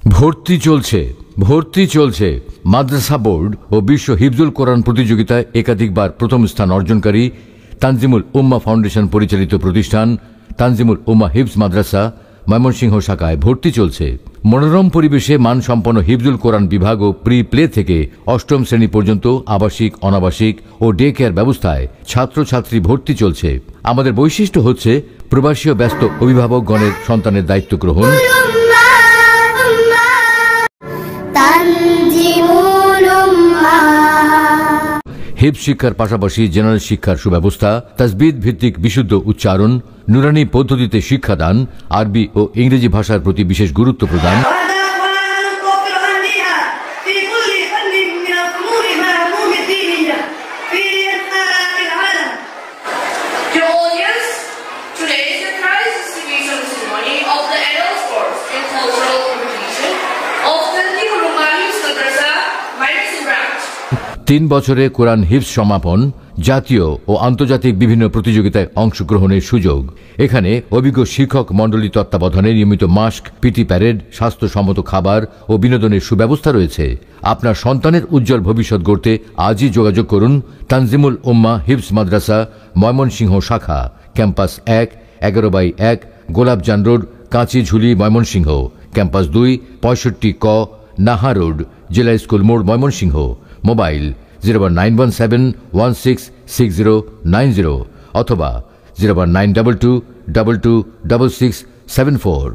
ভর্তি চলছে মাদ্রাসা বোর্ড ও বিশ্ব হিফজুল কোরআন প্রতিযোগিতায় একাধিকবার প্রথম স্থান অর্জনকারী তানজিমুল উম্মাহ ফাউন্ডেশন পরিচালিত প্রতিষ্ঠান তানজিমুল উম্মাহ হিফজ মাদ্রাসা ময়মনসিংহ শাখায় ভর্তি চলছে। মনোরম পরিবেশে মানসম্পন্ন হিফজুল কোরআন বিভাগ ও প্রি প্লে থেকে অষ্টম শ্রেণী পর্যন্ত আবাসিক, অনাবাসিক ও ডে কেয়ার ব্যবস্থায় ছাত্রছাত্রী ভর্তি চলছে। আমাদের বৈশিষ্ট্য হচ্ছে প্রবাসী ও ব্যস্ত অভিভাবকগণের সন্তানের দায়িত্ব গ্রহণ, হিফজ শিক্ষার পাশাপাশি জেনারেল শিক্ষার সুব্যবস্থা, তাজবিদ ভিত্তিক বিশুদ্ধ উচ্চারণ, নুরানি পদ্ধতিতে শিক্ষাদান, আরবি ও ইংরেজি ভাষার প্রতি বিশেষ গুরুত্ব প্রদান, তিন বছরে কোরআন হিফজ সমাপন, জাতীয় ও আন্তর্জাতিক বিভিন্ন প্রতিযোগিতায় অংশগ্রহণের সুযোগ। এখানে অভিজ্ঞ শিক্ষক মণ্ডলী তত্ত্বাবধানে নিয়মিত মাস্ক, পিটি প্যারেড, স্বাস্থ্যসম্মত খাবার ও বিনোদনের সুব্যবস্থা রয়েছে। আপনার সন্তানের উজ্জ্বল ভবিষ্যৎ গড়তে আজই যোগাযোগ করুন তানজিমুল উম্মাহ হিফজ মাদ্রাসা ময়মনসিংহ শাখা, campus 1, 11/1, Golapjan road, কাঁচিঝুলি, Mymensingh, campus 2, 65 ক, নাহা রোড, জেলা স্কুল মোড়, ময়মনসিংহ। মোবাইল 01917166090 অথবা 01922226674।